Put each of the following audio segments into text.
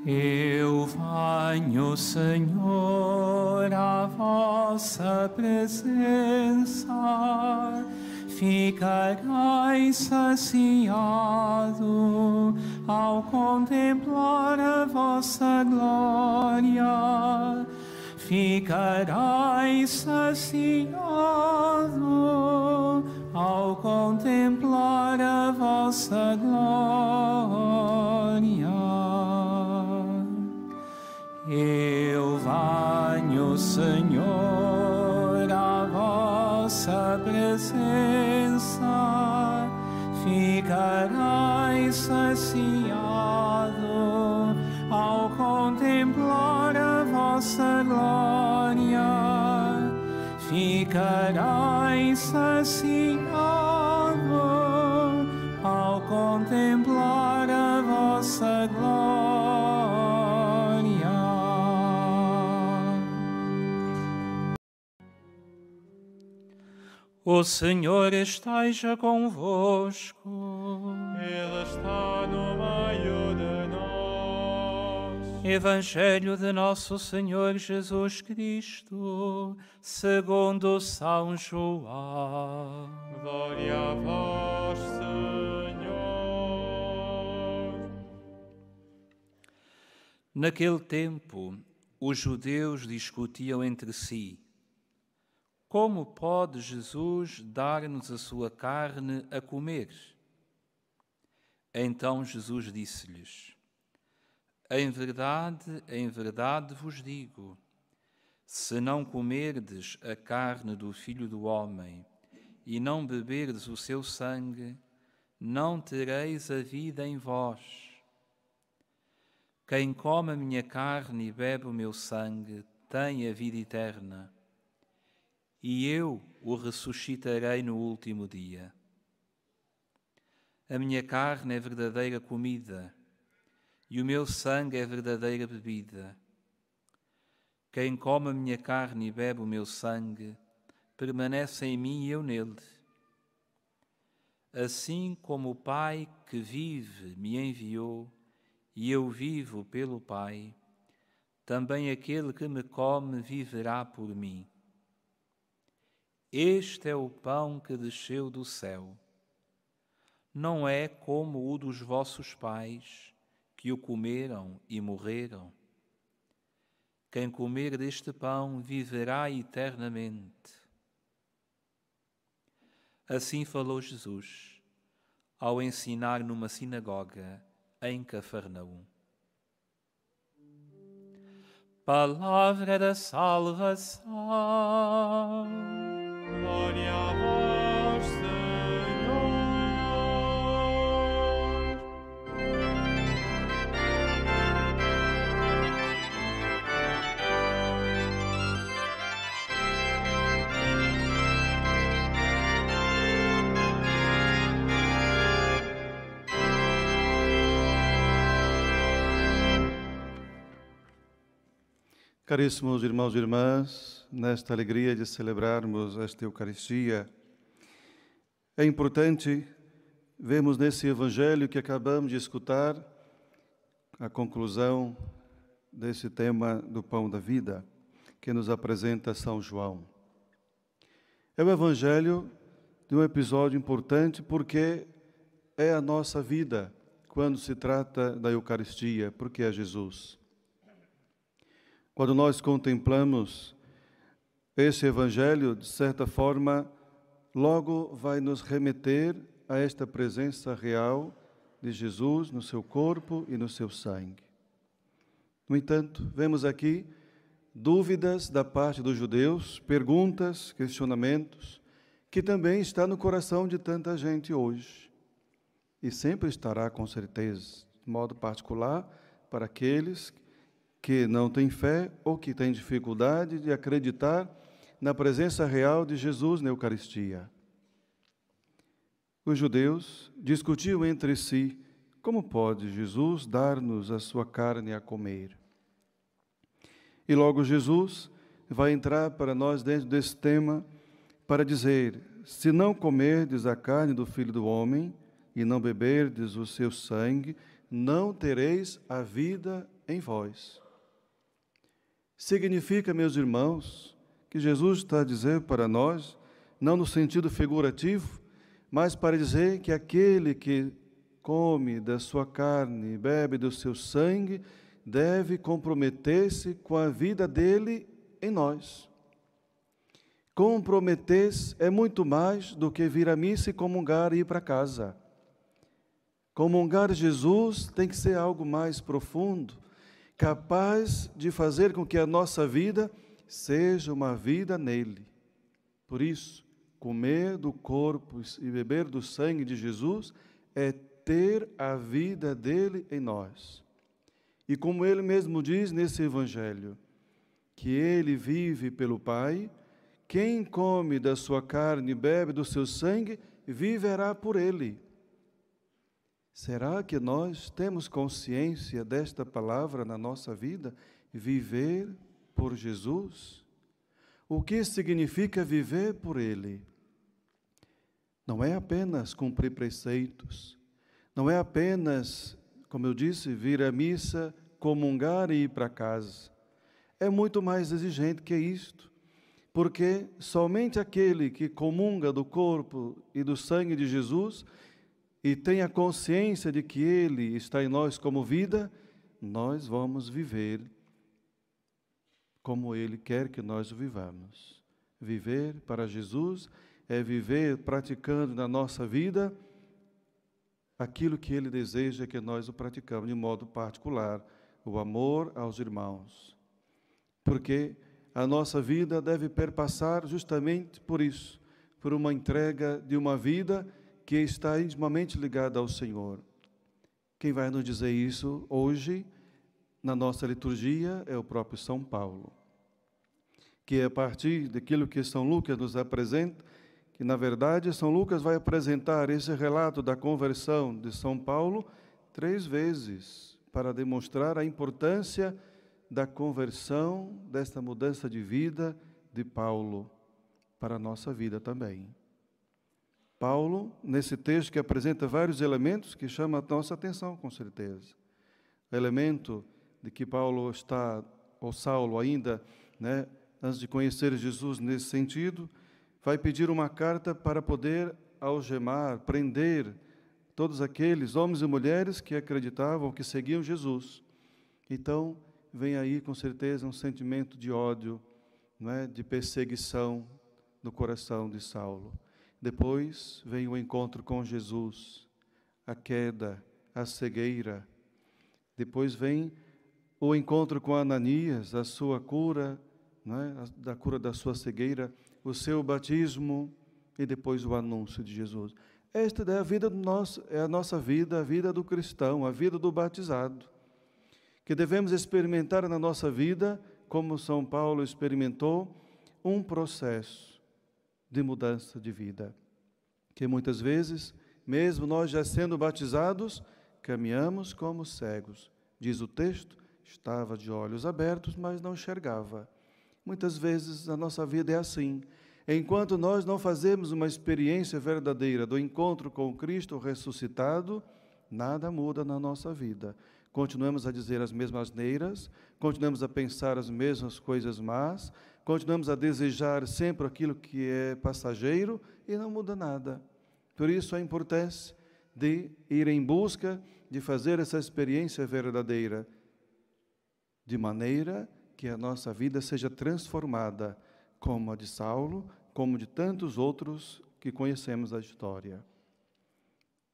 Eu venho, Senhor, à vossa presença, ficarei saciado ao contemplar a vossa glória. Ficarei saciado ao contemplar a vossa glória. Eu venho, Senhor, à vossa presença, ficarei saciado ao contemplar a vossa glória. Ficarei saciado ao contemplar a vossa glória. O Senhor esteja convosco. Ele está no meio de nós. Evangelho de Nosso Senhor Jesus Cristo, segundo São João. Glória a vós, Senhor. Naquele tempo, os judeus discutiam entre si: como pode Jesus dar-nos a sua carne a comer? Então Jesus disse-lhes: em verdade vos digo, se não comerdes a carne do Filho do Homem e não beberdes o seu sangue, não tereis a vida em vós. Quem come a minha carne e bebe o meu sangue tem a vida eterna, e eu o ressuscitarei no último dia. A minha carne é verdadeira comida, e o meu sangue é verdadeira bebida. Quem come a minha carne e bebe o meu sangue, permanece em mim e eu nele. Assim como o Pai que vive me enviou, e eu vivo pelo Pai, também aquele que me come viverá por mim. Este é o pão que desceu do céu. Não é como o dos vossos pais, que o comeram e morreram. Quem comer deste pão viverá eternamente. Assim falou Jesus, ao ensinar numa sinagoga em Cafarnaum. Palavra da salvação. Glória a vós, Senhor. Caríssimos irmãos e irmãs, nesta alegria de celebrarmos esta Eucaristia, é importante vermos nesse Evangelho que acabamos de escutar a conclusão desse tema do Pão da Vida, que nos apresenta São João. É o Evangelho de um episódio importante porque é a nossa vida quando se trata da Eucaristia, porque é Jesus. Quando nós contemplamos esse Evangelho, de certa forma, logo vai nos remeter a esta presença real de Jesus no seu corpo e no seu sangue. No entanto, vemos aqui dúvidas da parte dos judeus, perguntas, questionamentos, que também está no coração de tanta gente hoje. E sempre estará, com certeza, de modo particular, para aqueles que não têm fé ou que têm dificuldade de acreditar na presença real de Jesus na Eucaristia. Os judeus discutiam entre si como pode Jesus dar-nos a sua carne a comer. E logo Jesus vai entrar para nós dentro desse tema para dizer: se não comerdes a carne do Filho do Homem e não beberdes o seu sangue, não tereis a vida em vós. Significa, meus irmãos, que Jesus está a dizer para nós, não no sentido figurativo, mas para dizer que aquele que come da sua carne e bebe do seu sangue, deve comprometer-se com a vida dele em nós. Comprometer-se é muito mais do que vir à missa e comungar e ir para casa. Comungar Jesus tem que ser algo mais profundo, capaz de fazer com que a nossa vida seja uma vida nele. Por isso, comer do corpo e beber do sangue de Jesus é ter a vida dele em nós. E como ele mesmo diz nesse Evangelho, que ele vive pelo Pai, quem come da sua carne e bebe do seu sangue, viverá por ele. Será que nós temos consciência desta palavra na nossa vida? Viver por Jesus? O que significa viver por ele? Não é apenas cumprir preceitos, não é apenas, como eu disse, vir à missa, comungar e ir para casa. É muito mais exigente que isto, porque somente aquele que comunga do corpo e do sangue de Jesus e tem a consciência de que ele está em nós como vida, nós vamos viver como ele quer que nós vivamos. Viver para Jesus é viver praticando na nossa vida aquilo que ele deseja que nós o praticamos de modo particular, o amor aos irmãos. Porque a nossa vida deve perpassar justamente por isso, por uma entrega de uma vida que está intimamente ligada ao Senhor. Quem vai nos dizer isso hoje, na nossa liturgia, é o próprio São Paulo, que a partir daquilo que São Lucas nos apresenta, que na verdade São Lucas vai apresentar esse relato da conversão de São Paulo 3 vezes, para demonstrar a importância da conversão, desta mudança de vida de Paulo, para a nossa vida também. Paulo, nesse texto que apresenta vários elementos que chamam a nossa atenção, com certeza. O elemento de que Paulo está, ou Saulo ainda, antes de conhecer Jesus nesse sentido, vai pedir uma carta para poder algemar, prender todos aqueles homens e mulheres que acreditavam, que seguiam Jesus. Então, vem aí com certeza um sentimento de ódio, de perseguição no coração de Saulo. Depois vem o encontro com Jesus, a queda, a cegueira. Depois vem o encontro com Ananias, a sua cura, da cura da sua cegueira, o seu batismo e depois o anúncio de Jesus. Esta é a vida é a nossa vida, a vida do cristão, a vida do batizado, que devemos experimentar na nossa vida, como São Paulo experimentou, um processo de mudança de vida, que muitas vezes, mesmo nós já sendo batizados, caminhamos como cegos. Diz o texto, estava de olhos abertos, mas não enxergava. Muitas vezes a nossa vida é assim. Enquanto nós não fazemos uma experiência verdadeira do encontro com Cristo ressuscitado, nada muda na nossa vida. Continuamos a dizer as mesmas asneiras, continuamos a pensar as mesmas coisas más, continuamos a desejar sempre aquilo que é passageiro e não muda nada. Por isso a importância de ir em busca de fazer essa experiência verdadeira, de maneira que a nossa vida seja transformada, como a de Saulo, como de tantos outros que conhecemos a história.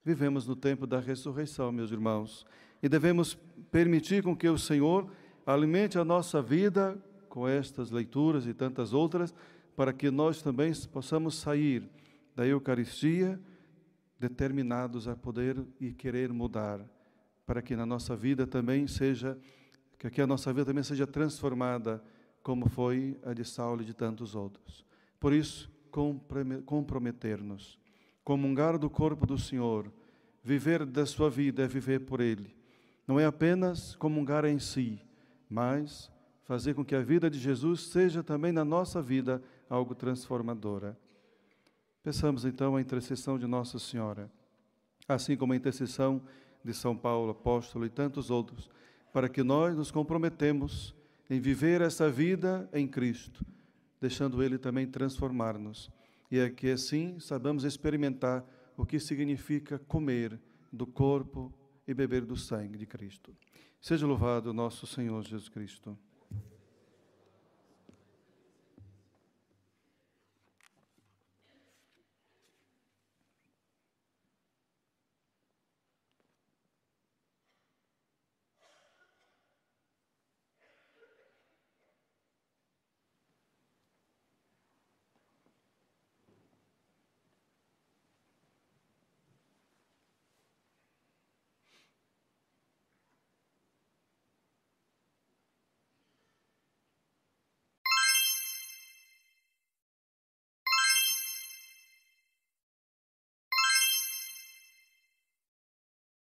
Vivemos no tempo da ressurreição, meus irmãos, e devemos permitir com que o Senhor alimente a nossa vida com estas leituras e tantas outras, para que nós também possamos sair da Eucaristia determinados a poder e querer mudar, para que na nossa vida também seja, que a nossa vida também seja transformada, como foi a de Saulo e de tantos outros. Por isso, comprometer-nos, comungar do corpo do Senhor, viver da sua vida é viver por Ele. Não é apenas comungar em si, mas fazer com que a vida de Jesus seja também na nossa vida algo transformadora. Peçamos então a intercessão de Nossa Senhora, assim como a intercessão de São Paulo, apóstolo e tantos outros, para que nós nos comprometemos em viver essa vida em Cristo, deixando Ele também transformar-nos. E é que assim sabemos experimentar o que significa comer do corpo e beber do sangue de Cristo. Seja louvado nosso Senhor Jesus Cristo.